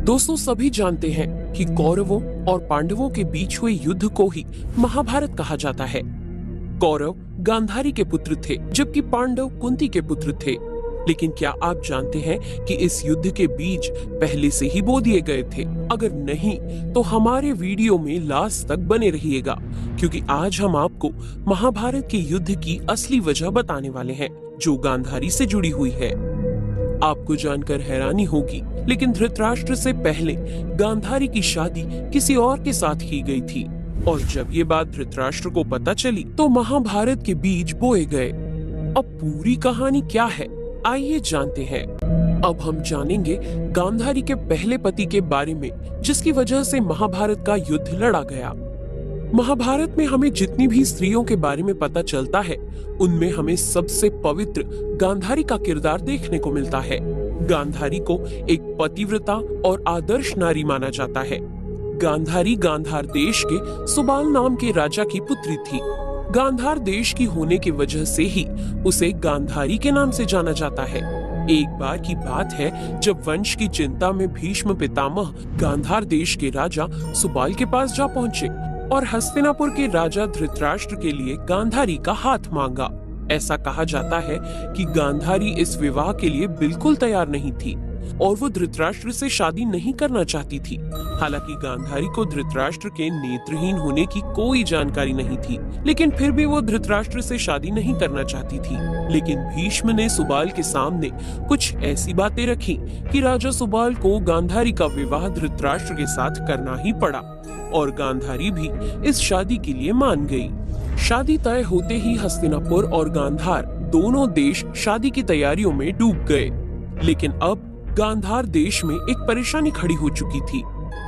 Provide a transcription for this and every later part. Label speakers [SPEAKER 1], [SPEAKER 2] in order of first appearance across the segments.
[SPEAKER 1] दोस्तों, सभी जानते हैं कि कौरवों और पांडवों के बीच हुए युद्ध को ही महाभारत कहा जाता है। कौरव गांधारी के पुत्र थे, जबकि पांडव कुंती के पुत्र थे। लेकिन क्या आप जानते हैं कि इस युद्ध के बीज पहले से ही बो दिए गए थे? अगर नहीं, तो हमारे वीडियो में लास्ट तक बने रहिएगा, क्योंकि आज हम आपको महाभारत के युद्ध की असली वजह बताने वाले हैं, जो गांधारी से जुड़ी हुई है। आपको जानकर हैरानी होगी, लेकिन धृतराष्ट्र से पहले गांधारी की शादी किसी और के साथ की गई थी। और जब ये बात धृतराष्ट्र को पता चली, तो महाभारत के बीज बोए गए। अब पूरी कहानी क्या है, आइए जानते हैं। अब हम जानेंगे गांधारी के पहले पति के बारे में, जिसकी वजह से महाभारत का युद्ध लड़ा गया। महाभारत में हमें जितनी भी स्त्रियों के बारे में पता चलता है, उनमें हमें सबसे पवित्र गांधारी का किरदार देखने को मिलता है। गांधारी को एक पतिव्रता और आदर्श नारी माना जाता है। गांधारी गांधार देश के सुबाल नाम के राजा की पुत्री थी। गांधार देश की होने की वजह से ही उसे गांधारी के नाम से जाना जाता है। एक बार की बात है, जब वंश की चिंता में भीष्म पितामह गांधार देश के राजा सुबाल के पास जा पहुँचे और हस्तिनापुर के राजा धृतराष्ट्र के लिए गांधारी का हाथ मांगा। ऐसा कहा जाता है कि गांधारी इस विवाह के लिए बिल्कुल तैयार नहीं थी और वो धृतराष्ट्र से शादी नहीं करना चाहती थी। हालांकि गांधारी को धृतराष्ट्र के नेत्रहीन होने की कोई जानकारी नहीं थी, लेकिन फिर भी वो धृतराष्ट्र से शादी नहीं करना चाहती थी। लेकिन भीष्म ने सुबाल के सामने कुछ ऐसी बातें रखी कि राजा सुबाल को गांधारी का विवाह धृतराष्ट्र के साथ करना ही पड़ा और गांधारी भी इस शादी के लिए मान गई। शादी तय होते ही हस्तिनापुर और गांधार दोनों देश शादी की तैयारियों में डूब गए। लेकिन अब गांधार देश में एक परेशानी खड़ी हो चुकी थी।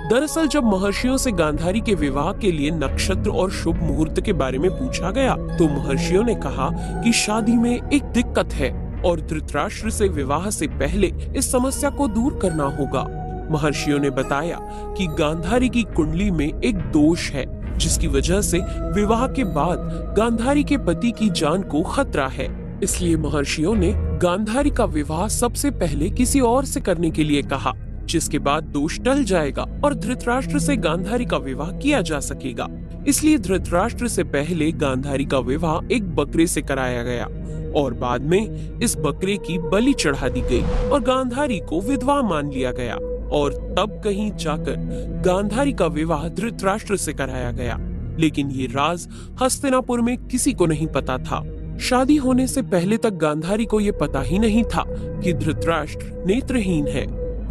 [SPEAKER 1] दरअसल जब महर्षियों से गांधारी के विवाह के लिए नक्षत्र और शुभ मुहूर्त के बारे में पूछा गया, तो महर्षियों ने कहा कि शादी में एक दिक्कत है और धृतराष्ट्र से विवाह से पहले इस समस्या को दूर करना होगा। महर्षियों ने बताया कि गांधारी की कुंडली में एक दोष है, जिसकी वजह से विवाह के बाद गांधारी के पति की जान को खतरा है। इसलिए महर्षियों ने गांधारी का विवाह सबसे पहले किसी और से करने के लिए कहा, जिसके बाद दोष टल जाएगा और धृतराष्ट्र से गांधारी का विवाह किया जा सकेगा। इसलिए धृतराष्ट्र से पहले गांधारी का विवाह एक बकरे से कराया गया और बाद में इस बकरे की बलि चढ़ा दी गई और गांधारी को विधवा मान लिया गया। और तब कहीं जाकर गांधारी का विवाह धृतराष्ट्र से कराया गया। लेकिन ये राज हस्तिनापुर में किसी को नहीं पता था। शादी होने से पहले तक गांधारी को ये पता ही नहीं था कि धृतराष्ट्र नेत्रहीन है।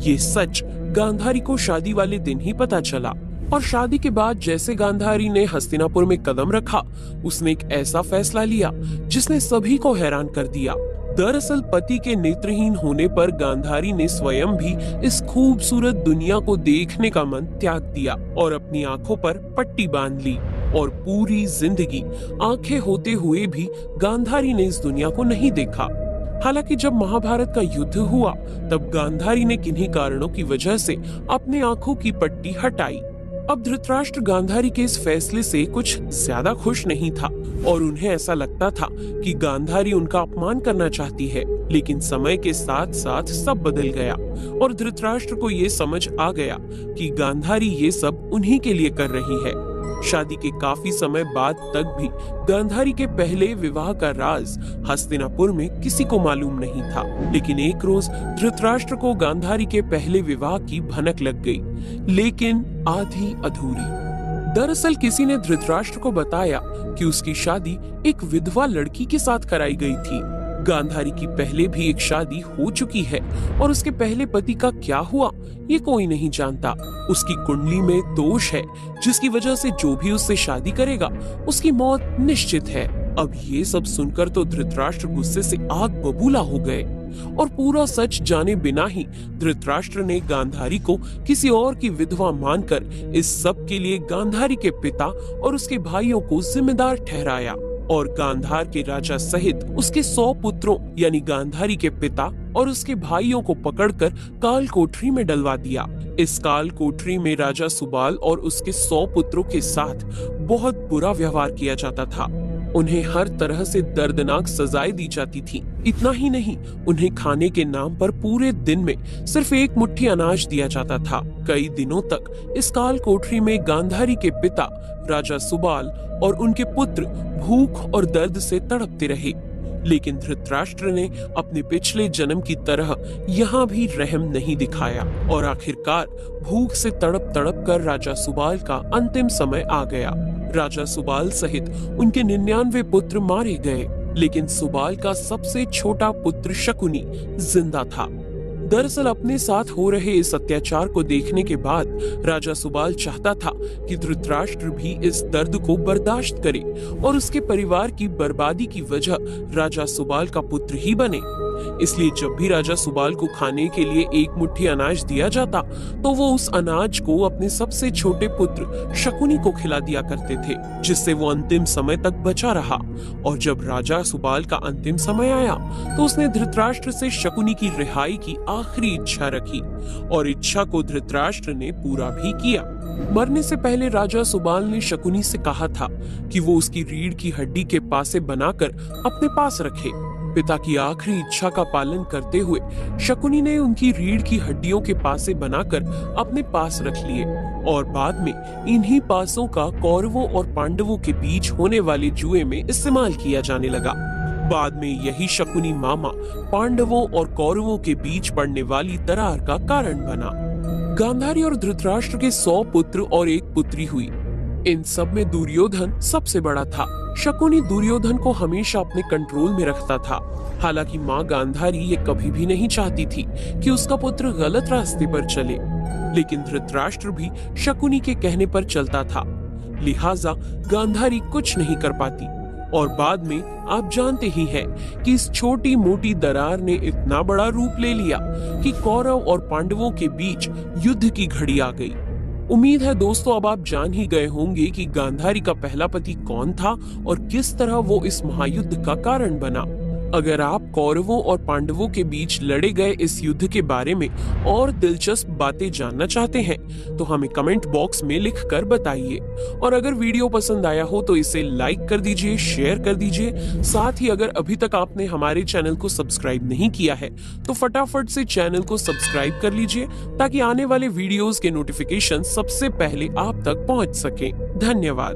[SPEAKER 1] ये सच गांधारी को शादी वाले दिन ही पता चला। और शादी के बाद जैसे गांधारी ने हस्तिनापुर में कदम रखा, उसने एक ऐसा फैसला लिया जिसने सभी को हैरान कर दिया। दरअसल पति के नेत्रहीन होने पर गांधारी ने स्वयं भी इस खूबसूरत दुनिया को देखने का मन त्याग दिया और अपनी आंखों पर पट्टी बांध ली और पूरी जिंदगी आंखें होते हुए भी गांधारी ने इस दुनिया को नहीं देखा। हालांकि जब महाभारत का युद्ध हुआ, तब गांधारी ने किन्हीं कारणों की वजह से अपने आंखों की पट्टी हटाई। अब धृतराष्ट्र गांधारी के इस फैसले से कुछ ज्यादा खुश नहीं था और उन्हें ऐसा लगता था कि गांधारी उनका अपमान करना चाहती है। लेकिन समय के साथ साथ सब बदल गया और धृतराष्ट्र को ये समझ आ गया कि गांधारी ये सब उन्हीं के लिए कर रही है। शादी के काफी समय बाद तक भी गांधारी के पहले विवाह का राज हस्तिनापुर में किसी को मालूम नहीं था। लेकिन एक रोज धृतराष्ट्र को गांधारी के पहले विवाह की भनक लग गई, लेकिन आधी अधूरी। दरअसल किसी ने धृतराष्ट्र को बताया कि उसकी शादी एक विधवा लड़की के साथ कराई गई थी। गांधारी की पहले भी एक शादी हो चुकी है और उसके पहले पति का क्या हुआ ये कोई नहीं जानता। उसकी कुंडली में दोष है, जिसकी वजह से जो भी उससे शादी करेगा उसकी मौत निश्चित है। अब ये सब सुनकर तो धृतराष्ट्र गुस्से से आग बबूला हो गए और पूरा सच जाने बिना ही धृतराष्ट्र ने गांधारी को किसी और की विधवा मानकर इस सब के लिए गांधारी के पिता और उसके भाइयों को जिम्मेदार ठहराया और गांधार के राजा सहित उसके 100 पुत्रों यानी गांधारी के पिता और उसके भाइयों को पकड़कर काल कोठरी में डलवा दिया। इस काल कोठरी में राजा सुबाल और उसके 100 पुत्रों के साथ बहुत बुरा व्यवहार किया जाता था। उन्हें हर तरह से दर्दनाक सजाएं दी जाती थी। इतना ही नहीं, उन्हें खाने के नाम पर पूरे दिन में सिर्फ एक मुट्ठी अनाज दिया जाता था। कई दिनों तक इस काल कोठरी में गांधारी के पिता राजा सुबाल और उनके पुत्र भूख और दर्द से तड़पते रहे। लेकिन धृतराष्ट्र ने अपने पिछले जन्म की तरह यहाँ भी रहम नहीं दिखाया और आखिरकार भूख से तड़प तड़प कर राजा सुबाल का अंतिम समय आ गया। राजा सुबाल सहित उनके 99 पुत्र मारे गए, लेकिन सुबाल का सबसे छोटा पुत्र शकुनी जिंदा था। दरअसल अपने साथ हो रहे इस अत्याचार को देखने के बाद राजा सुबाल चाहता था कि धृतराष्ट्र भी इस दर्द को बर्दाश्त करे और उसके परिवार की बर्बादी की वजह राजा सुबाल का पुत्र ही बने। इसलिए जब भी राजा सुबाल को खाने के लिए एक मुट्ठी अनाज दिया जाता तो वो उस अनाज को अपने सबसे छोटे पुत्र शकुनी को खिला दिया करते थे, जिससे वो अंतिम समय तक बचा रहा। और जब राजा सुबाल का अंतिम समय आया तो उसने धृतराष्ट्र से शकुनी की रिहाई की आखिरी इच्छा रखी और इच्छा को धृतराष्ट्र ने पूरा भी किया। मरने से पहले राजा सुबाल ने शकुनी से कहा था कि वो उसकी रीढ़ की हड्डी के पासे बनाकर अपने पास रखे। पिता की आखिरी इच्छा का पालन करते हुए शकुनी ने उनकी रीढ़ की हड्डियों के पासे बनाकर अपने पास रख लिए और बाद में इन्हीं पासों का कौरवों और पांडवों के बीच होने वाले जुए में इस्तेमाल किया जाने लगा। बाद में यही शकुनी मामा पांडवों और कौरवों के बीच पड़ने वाली दरार का कारण बना। गांधारी और धृतराष्ट्र के 100 पुत्र और एक पुत्री हुई। इन सब में दुर्योधन सबसे बड़ा था। शकुनी दुर्योधन को हमेशा अपने कंट्रोल में रखता था। हालांकि माँ गांधारी ये कभी भी नहीं चाहती थी कि उसका पुत्र गलत रास्ते पर चले, लेकिन धृतराष्ट्र भी शकुनी के कहने पर चलता था। लिहाजा गांधारी कुछ नहीं कर पाती और बाद में आप जानते ही हैं कि इस छोटी मोटी दरार ने इतना बड़ा रूप ले लिया कि कौरव और पांडवों के बीच युद्ध की घड़ी आ गई। उम्मीद है दोस्तों अब आप जान ही गए होंगे कि गांधारी का पहला पति कौन था और किस तरह वो इस महायुद्ध का कारण बना। अगर आप कौरवों और पांडवों के बीच लड़े गए इस युद्ध के बारे में और दिलचस्प बातें जानना चाहते हैं तो हमें कमेंट बॉक्स में लिख कर बताइए। और अगर वीडियो पसंद आया हो तो इसे लाइक कर दीजिए, शेयर कर दीजिए। साथ ही अगर अभी तक आपने हमारे चैनल को सब्सक्राइब नहीं किया है तो फटाफट से चैनल को सब्सक्राइब कर लीजिए ताकि आने वाले वीडियोस के नोटिफिकेशन सबसे पहले आप तक पहुंच सके। धन्यवाद।